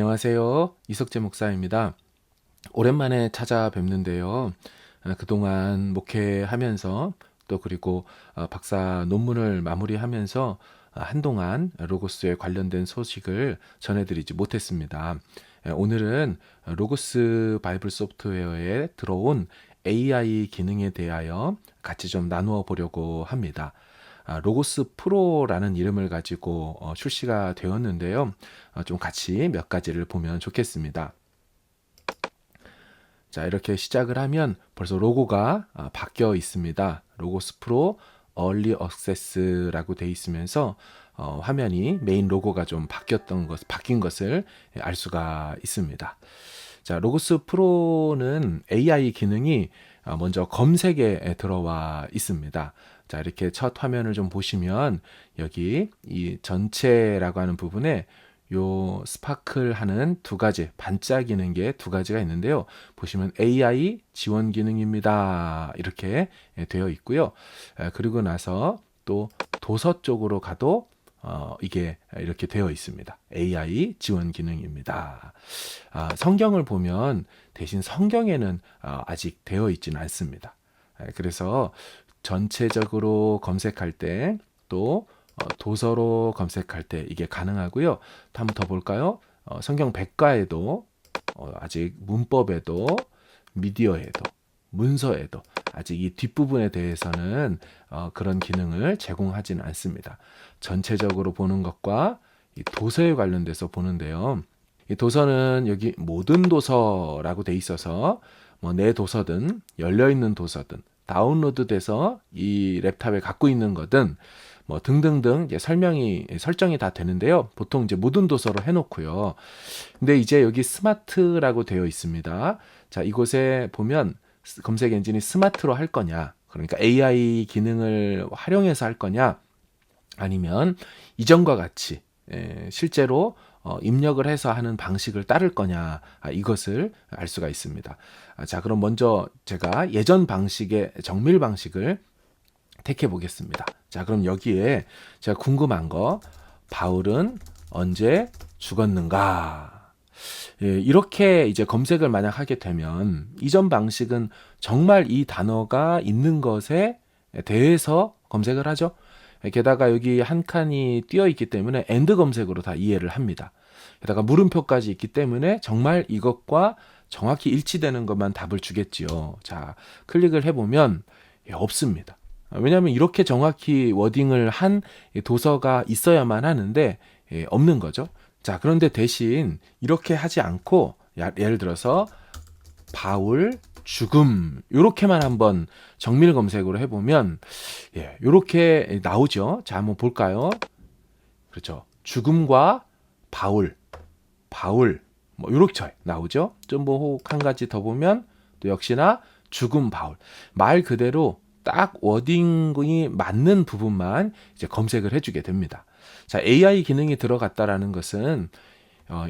안녕하세요. 이석재 목사입니다. 오랜만에 찾아뵙는데요. 그동안 목회하면서 또 그리고 박사 논문을 마무리하면서 한동안 로고스에 관련된 소식을 전해드리지 못했습니다. 오늘은 로고스 바이블 소프트웨어에 들어온 AI 기능에 대하여 같이 좀 나누어 보려고 합니다. 로고스 프로라는 이름을 가지고 출시가 되었는데요. 좀 같이 몇 가지를 보면 좋겠습니다. 자, 이렇게 시작을 하면 벌써 로고가 바뀌어 있습니다. 로고스 프로 얼리 액세스라고 돼 있으면서 화면이 메인 로고가 좀 바뀐 것을 알 수가 있습니다. 자, 로고스 프로는 AI 기능이 먼저 검색에 들어와 있습니다. 자, 이렇게 첫 화면을 좀 보시면 여기 이 전체라고 하는 부분에 요 스파클 하는 두 가지 반짝이는 게 두 가지가 있는데요. 보시면 AI 지원 기능입니다. 이렇게 되어 있고요. 그리고 나서 또 도서 쪽으로 가도 이게 이렇게 되어 있습니다. AI 지원 기능입니다. 성경을 보면 대신 성경에는 아직 되어 있지는 않습니다. 그래서 전체적으로 검색할 때 또 도서로 검색할 때 이게 가능하고요. 또 한번 더 볼까요? 성경 백과에도 아직 문법에도 미디어에도 문서에도 아직 이 뒷부분에 대해서는 그런 기능을 제공하지는 않습니다. 전체적으로 보는 것과 이 도서에 관련돼서 보는데요. 이 도서는 여기 모든 도서라고 돼 있어서 뭐 내 도서든 열려있는 도서든 다운로드돼서 이 랩탑에 갖고 있는 거든 뭐 등등등 이제 설정이 다 되는데요. 보통 이제 모든 도서로 해놓고요. 근데 이제 여기 스마트라고 되어 있습니다. 자, 이곳에 보면 검색 엔진이 스마트로 할 거냐, 그러니까 AI 기능을 활용해서 할 거냐, 아니면 이전과 같이 실제로 입력을 해서 하는 방식을 따를 거냐, 이것을 알 수가 있습니다. 자, 그럼 먼저 제가 예전 방식의 정밀 방식을 택해 보겠습니다. 자, 그럼 여기에 제가 궁금한 거, 바울은 언제 죽었는가? 예, 이렇게 이제 검색을 만약 하게 되면 이전 방식은 정말 이 단어가 있는 것에 대해서 검색을 하죠. 게다가 여기 한 칸이 띄어 있기 때문에 엔드 검색으로 다 이해를 합니다. 게다가 물음표까지 있기 때문에 정말 이것과 정확히 일치되는 것만 답을 주겠지요. 자, 클릭을 해보면 없습니다. 왜냐하면 이렇게 정확히 워딩을 한 도서가 있어야만 하는데 없는 거죠. 자, 그런데 대신 이렇게 하지 않고 예를 들어서 바울 죽음 이렇게만 한번 정밀 검색으로 해보면 이렇게 나오죠. 자, 한번 볼까요? 그렇죠. 죽음과 바울 뭐 이렇게 나오죠. 좀 뭐 한 가지 더 보면 또 역시나 죽음 바울, 말 그대로 딱 워딩이 맞는 부분만 이제 검색을 해주게 됩니다. 자, AI 기능이 들어갔다라는 것은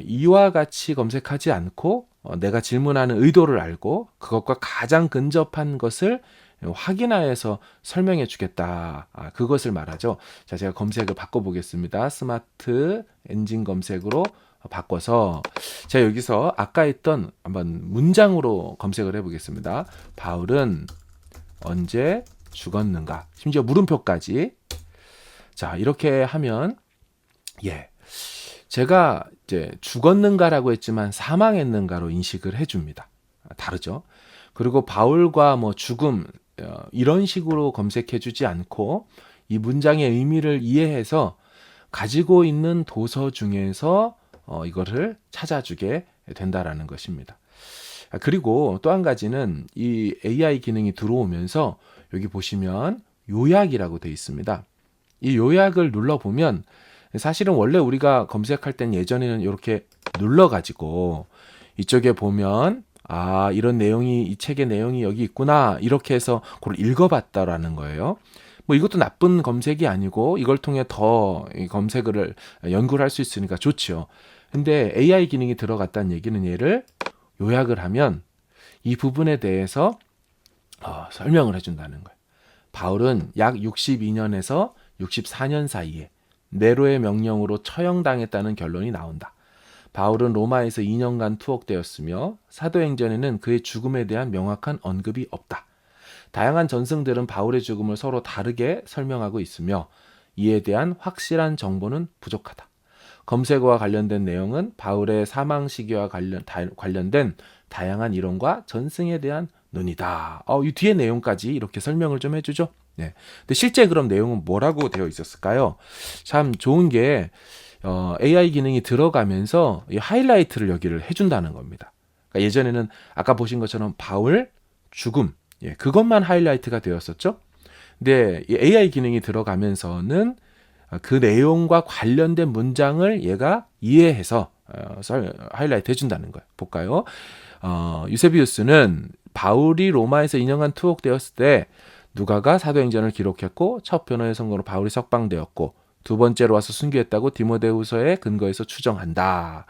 이와 같이 검색하지 않고 내가 질문하는 의도를 알고 그것과 가장 근접한 것을 확인하여서 설명해 주겠다. 그것을 말하죠. 자, 제가 검색을 바꿔보겠습니다. 스마트 엔진 검색으로 바꿔서 제가 여기서 아까 했던 한번 문장으로 검색을 해보겠습니다. 바울은 언제 죽었는가? 심지어 물음표까지. 자, 이렇게 하면 제가 이제 죽었는가라고 했지만 사망했는가로 인식을 해줍니다. 다르죠. 그리고 바울과 뭐 죽음 이런 식으로 검색해주지 않고 이 문장의 의미를 이해해서 가지고 있는 도서 중에서 이거를 찾아주게 된다라는 것입니다. 그리고 또 한 가지는 이 AI 기능이 들어오면서 여기 보시면 요약이라고 되어 있습니다. 이 요약을 눌러보면 사실은 원래 우리가 검색할 땐 예전에는 이렇게 눌러가지고 이쪽에 보면 이런 내용이 이 책의 내용이 여기 있구나 이렇게 해서 그걸 읽어봤다라는 거예요. 뭐 이것도 나쁜 검색이 아니고 이걸 통해 더 검색을 연구를 할 수 있으니까 좋죠. 근데 AI 기능이 들어갔다는 얘기는 얘를 요약을 하면 이 부분에 대해서 설명을 해준다는 거예요. 바울은 약 62년에서 64년 사이에 네로의 명령으로 처형당했다는 결론이 나온다. 바울은 로마에서 2년간 투옥되었으며 사도행전에는 그의 죽음에 대한 명확한 언급이 없다. 다양한 전승들은 바울의 죽음을 서로 다르게 설명하고 있으며 이에 대한 확실한 정보는 부족하다. 검색어와 관련된 내용은 바울의 사망 시기와 관련된 다양한 이론과 전승에 대한 논의다. 이 뒤에 내용까지 이렇게 설명을 좀 해주죠. 네. 근데 실제 그럼 내용은 뭐라고 되어 있었을까요? 참 좋은 게 AI 기능이 들어가면서 이 하이라이트를 여기를 해준다는 겁니다. 그러니까 예전에는 아까 보신 것처럼 바울 죽음 그것만 하이라이트가 되었었죠. 근데 이 AI 기능이 들어가면서는 그 내용과 관련된 문장을 얘가 이해해서 하이라이트 해준다는 거예요. 볼까요? 유세비우스는 바울이 로마에서 2년간 투옥되었을 때 누가가 사도행전을 기록했고 첫 변호의 선고로 바울이 석방되었고 두 번째로 와서 순교했다고 디모데후서에 근거해서 추정한다.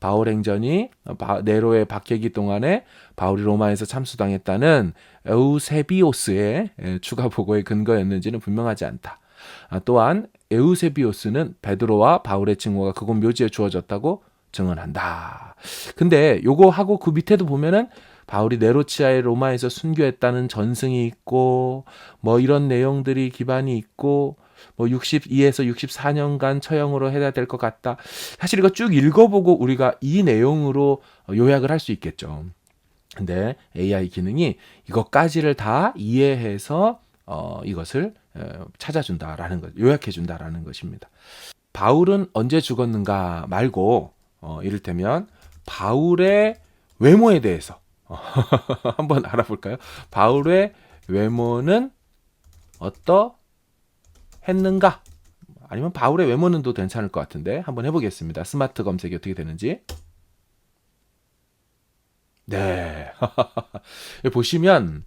바울 행전이 네로의 박해기 동안에 바울이 로마에서 참수당했다는 에우세비오스의 추가 보고의 근거였는지는 분명하지 않다. 또한 에우세비오스는 베드로와 바울의 증거가 그곳 묘지에 주어졌다고 증언한다. 근데 요거 하고 그 밑에도 보면은 바울이 네로치아의 로마에서 순교했다는 전승이 있고 뭐 이런 내용들이 기반이 있고 뭐 62에서 64년간 처형으로 해야 될 것 같다. 사실 이거 쭉 읽어보고 우리가 이 내용으로 요약을 할 수 있겠죠. 근데 AI 기능이 이것까지를 다 이해해서 이것을 찾아준다라는 것, 요약해준다라는 것입니다. 바울은 언제 죽었는가 말고 이를테면 바울의 외모에 대해서 한번 알아볼까요? 바울의 외모는 어떠했는가? 아니면 바울의 외모는도 괜찮을 것 같은데 한번 해보겠습니다. 스마트 검색이 어떻게 되는지. 네. 보시면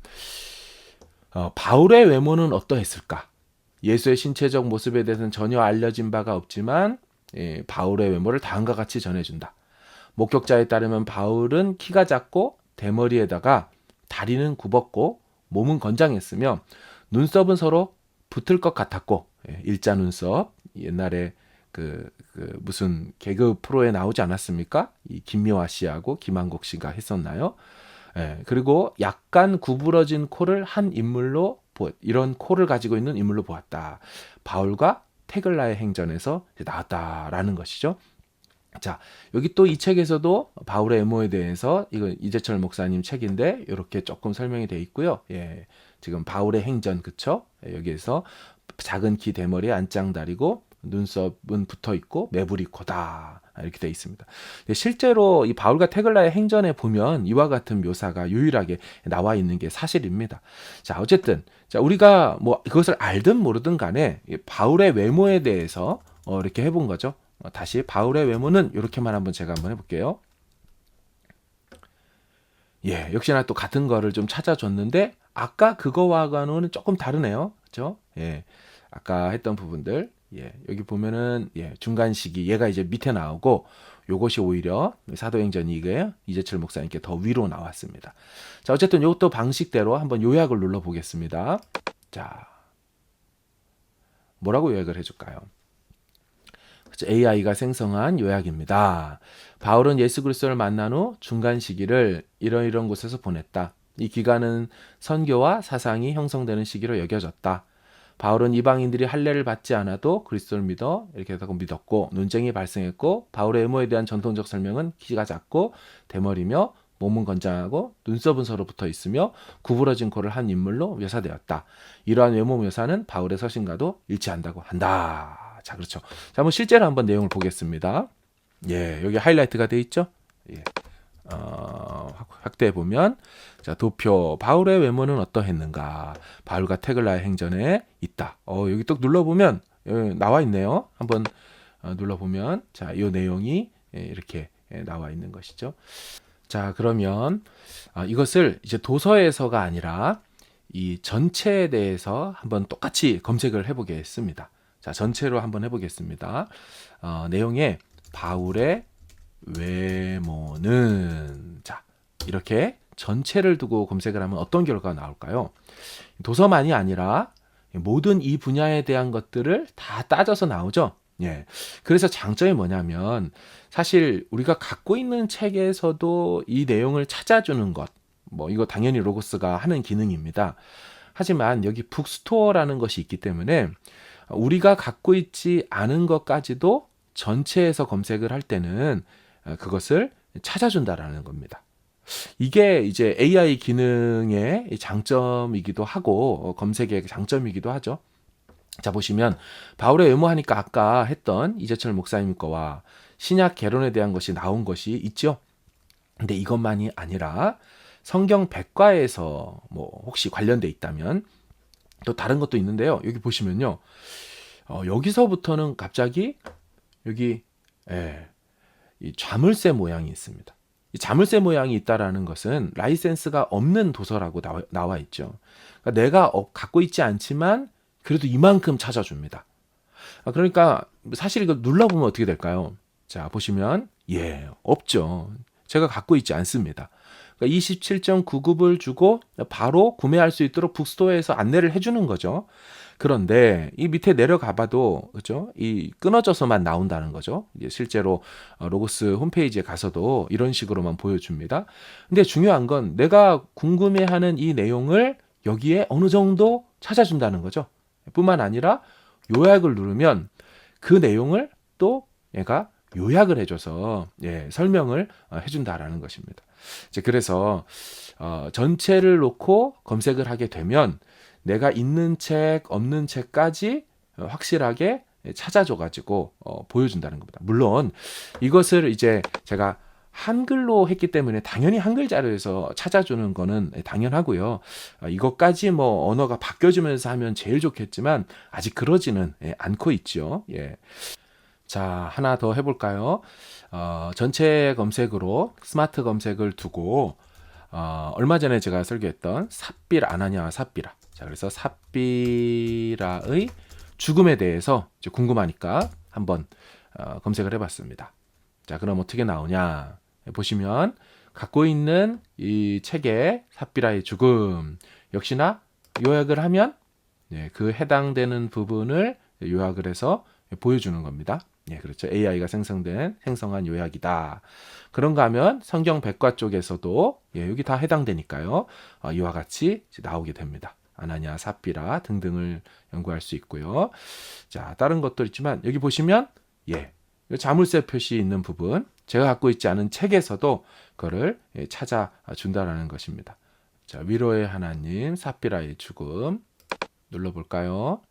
바울의 외모는 어떠했을까? 예수의 신체적 모습에 대해서는 전혀 알려진 바가 없지만 바울의 외모를 다음과 같이 전해준다. 목격자에 따르면 바울은 키가 작고 대머리에다가 다리는 굽었고 몸은 건장했으며 눈썹은 서로 붙을 것 같았고 일자 눈썹 옛날에 그 무슨 개그 프로에 나오지 않았습니까? 이 김미화 씨하고 김한국 씨가 했었나요? 그리고 약간 구부러진 코를 한 인물로 이런 코를 가지고 있는 인물로 보았다. 바울과 테글라의 행전에서 나왔다라는 것이죠. 자, 여기 또 이 책에서도 바울의 외모에 대해서 이건 이재철 목사님 책인데 이렇게 조금 설명이 돼 있고요. 지금 바울의 행전 그쵸? 여기에서 작은 키 대머리에 안짱다리고 눈썹은 붙어 있고 매부리 코다 이렇게 돼 있습니다. 실제로 이 바울과 테글라의 행전에 보면 이와 같은 묘사가 유일하게 나와 있는 게 사실입니다. 자, 어쨌든 자 우리가 뭐 그것을 알든 모르든 간에 바울의 외모에 대해서 이렇게 해본 거죠. 다시 바울의 외모는 이렇게만 한번 제가 한번 해볼게요. 역시나 또 같은 거를 좀 찾아줬는데 아까 그거와는 조금 다르네요. 그렇죠? 아까 했던 부분들 여기 보면은 중간 시기 얘가 이제 밑에 나오고 요것이 오히려 사도행전 이게 이재철 목사님께 더 위로 나왔습니다. 자, 어쨌든 이것도 방식대로 한번 요약을 눌러 보겠습니다. 자, 뭐라고 요약을 해줄까요? AI가 생성한 요약입니다. 바울은 예수 그리스도를 만난 후 중간 시기를 이런 곳에서 보냈다. 이 기간은 선교와 사상이 형성되는 시기로 여겨졌다. 바울은 이방인들이 할례를 받지 않아도 그리스도를 믿어 이렇게 하고 믿었고 논쟁이 발생했고 바울의 외모에 대한 전통적 설명은 키가 작고 대머리며 몸은 건장하고 눈썹은 서로 붙어 있으며 구부러진 코를 한 인물로 묘사되었다. 이러한 외모 묘사는 바울의 서신과도 일치한다고 한다. 자, 그렇죠. 자, 한번 실제로 한번 내용을 보겠습니다. 여기 하이라이트가 돼 있죠. 확대해 보면 자, 도표 바울의 외모는 어떠했는가? 바울과 테글라의 행전에 있다. 여기 또 눌러보면 나와 있네요. 한번 눌러보면 자, 이 내용이 이렇게 나와 있는 것이죠. 자, 그러면 이것을 이제 도서에서가 아니라 이 전체에 대해서 한번 똑같이 검색을 해보겠습니다. 자, 전체로 한번 해보겠습니다. 내용에 바울의 외모는 자 이렇게 전체를 두고 검색을 하면 어떤 결과가 나올까요? 도서만이 아니라 모든 이 분야에 대한 것들을 다 따져서 나오죠. 예. 그래서 장점이 뭐냐면 사실 우리가 갖고 있는 책에서도 이 내용을 찾아주는 것, 뭐 이거 당연히 로고스가 하는 기능입니다. 하지만 여기 북스토어라는 것이 있기 때문에 우리가 갖고 있지 않은 것까지도 전체에서 검색을 할 때는 그것을 찾아준다라는 겁니다. 이게 이제 AI 기능의 장점이기도 하고 검색의 장점이기도 하죠. 자, 보시면 바울의 외모 하니까 아까 했던 이재철 목사님 거와 신약 개론에 대한 것이 나온 것이 있죠. 근데 이것만이 아니라 성경 백과에서 뭐 혹시 관련돼 있다면 또 다른 것도 있는데요. 여기 보시면요. 여기서부터는 갑자기 여기 이 자물쇠 모양이 있습니다. 이 자물쇠 모양이 있다라는 것은 라이센스가 없는 도서라고 나와 있죠. 그러니까 내가 갖고 있지 않지만 그래도 이만큼 찾아줍니다. 그러니까 사실 이거 눌러보면 어떻게 될까요? 자, 보시면 없죠. 제가 갖고 있지 않습니다. 그러니까 27.99불 주고 바로 구매할 수 있도록 북스토어에서 안내를 해주는 거죠. 그런데 이 밑에 내려가 봐도 그죠? 이 끊어져서만 나온다는 거죠. 이제 실제로 로고스 홈페이지에 가서도 이런 식으로만 보여줍니다. 근데 중요한 건 내가 궁금해하는 이 내용을 여기에 어느 정도 찾아준다는 거죠. 뿐만 아니라 요약을 누르면 그 내용을 또 얘가 요약을 해줘서 설명을 해준다라는 것입니다. 이제 그래서 전체를 놓고 검색을 하게 되면 내가 있는 책, 없는 책까지 확실하게 찾아줘가지고 보여준다는 겁니다. 물론 이것을 이제 제가 한글로 했기 때문에 당연히 한글 자료에서 찾아주는 거는 당연하고요. 이것까지 뭐 언어가 바뀌어지면서 하면 제일 좋겠지만 아직 그러지는 않고 있죠. 자, 하나 더 해볼까요? 전체 검색으로 스마트 검색을 두고 얼마 전에 제가 설교했던 삽비라 아나니아와 삽비라. 자, 그래서 삽비라의 죽음에 대해서 이제 궁금하니까 한번 검색을 해봤습니다. 자, 그럼 어떻게 나오냐? 보시면 갖고 있는 이 책의 삽비라의 죽음 역시나 요약을 하면 그 해당되는 부분을 요약을 해서 보여주는 겁니다. 그렇죠. AI가 생성한 요약이다. 그런가 하면 성경 백과 쪽에서도 여기 다 해당되니까요. 이와 같이 나오게 됩니다. 아나니아, 삽비라 등등을 연구할 수 있고요. 자, 다른 것도 있지만 여기 보시면 자물쇠 표시 있는 부분 제가 갖고 있지 않은 책에서도 그거를 찾아준다라는 것입니다. 자, 위로의 하나님, 삽비라의 죽음 눌러볼까요?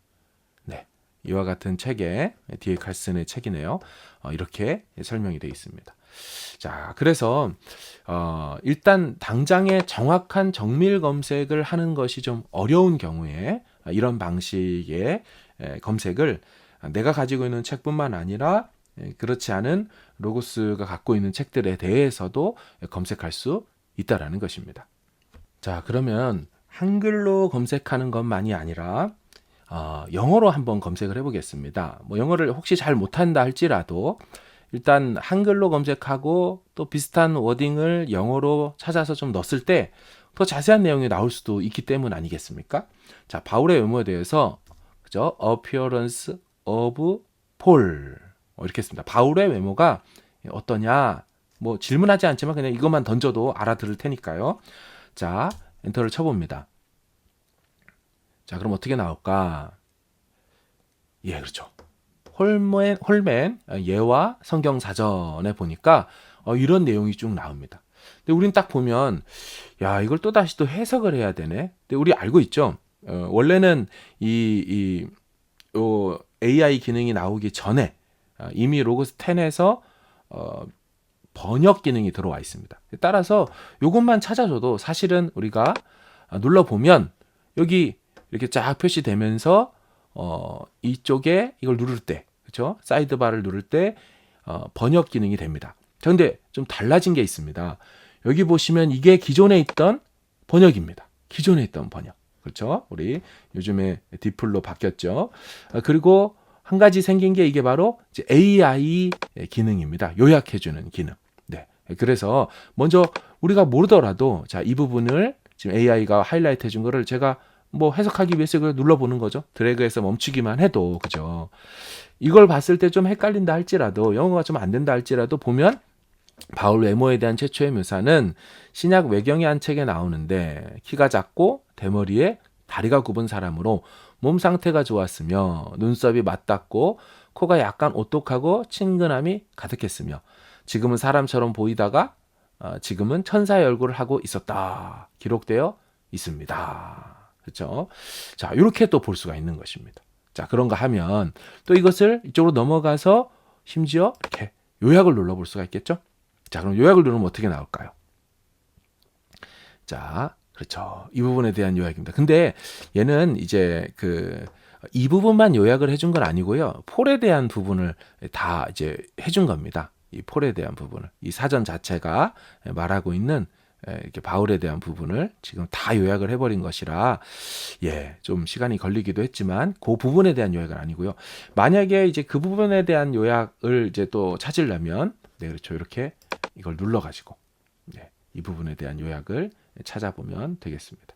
이와 같은 책에 D.A. 칼슨의 책이네요. 이렇게 설명이 되어 있습니다. 자, 그래서 일단 당장의 정확한 정밀 검색을 하는 것이 좀 어려운 경우에 이런 방식의 검색을 내가 가지고 있는 책뿐만 아니라 그렇지 않은 로고스가 갖고 있는 책들에 대해서도 검색할 수 있다라는 것입니다. 자, 그러면 한글로 검색하는 것만이 아니라 영어로 한번 검색을 해보겠습니다. 뭐 영어를 혹시 잘 못한다 할지라도 일단 한글로 검색하고 또 비슷한 워딩을 영어로 찾아서 좀 넣었을 때 더 자세한 내용이 나올 수도 있기 때문 아니겠습니까? 자, 바울의 외모에 대해서 그죠? Appearance of Paul 이렇게 했습니다. 바울의 외모가 어떠냐? 뭐 질문하지 않지만 그냥 이것만 던져도 알아들을 테니까요. 자, 엔터를 쳐봅니다. 자, 그럼 어떻게 나올까? 그렇죠. 홀맨 예와 성경사전에 보니까 이런 내용이 쭉 나옵니다. 근데 우린 딱 보면 이걸 또 다시 또 해석을 해야 되네. 근데 우리 알고 있죠. 원래는 이 AI 기능이 나오기 전에 이미 로고스 10에서 번역 기능이 들어와 있습니다. 따라서 이것만 찾아줘도 사실은 우리가 눌러보면 여기 이렇게 쫙 표시되면서 이쪽에 이걸 누를 때, 그렇죠? 사이드바를 누를 때 번역 기능이 됩니다. 그런데 좀 달라진 게 있습니다. 여기 보시면 이게 기존에 있던 번역입니다. 기존에 있던 번역, 그렇죠? 우리 요즘에 디플로 바뀌었죠. 그리고 한 가지 생긴 게 이게 바로 이제 AI 기능입니다. 요약해주는 기능. 그래서 먼저 우리가 모르더라도 자, 이 부분을 지금 AI가 하이라이트 해준 거를 제가 뭐 해석하기 위해서 이걸 눌러보는 거죠. 드래그해서 멈추기만 해도, 그죠? 이걸 봤을 때 좀 헷갈린다 할지라도, 영어가 좀 안 된다 할지라도 보면 바울 외모에 대한 최초의 묘사는 신약 외경의 한 책에 나오는데, 키가 작고 대머리에 다리가 굽은 사람으로 몸 상태가 좋았으며 눈썹이 맞닿고 코가 약간 오똑하고 친근함이 가득했으며 지금은 사람처럼 보이다가 지금은 천사의 얼굴을 하고 있었다. 기록되어 있습니다. 그렇죠? 자, 이렇게 또 볼 수가 있는 것입니다. 자, 그런가 하면 또 이것을 이쪽으로 넘어가서 심지어 이렇게 요약을 눌러볼 수가 있겠죠? 자, 그럼 요약을 누르면 어떻게 나올까요? 자, 그렇죠. 이 부분에 대한 요약입니다. 근데 얘는 이제 이 부분만 요약을 해준 건 아니고요. 폴에 대한 부분을 다 이제 해준 겁니다. 이 폴에 대한 부분을. 이 사전 자체가 말하고 있는 이렇게 바울에 대한 부분을 지금 다 요약을 해버린 것이라, 좀 시간이 걸리기도 했지만, 그 부분에 대한 요약은 아니고요. 만약에 이제 그 부분에 대한 요약을 이제 또 찾으려면, 그렇죠. 이렇게 이걸 눌러가지고, 이 부분에 대한 요약을 찾아보면 되겠습니다.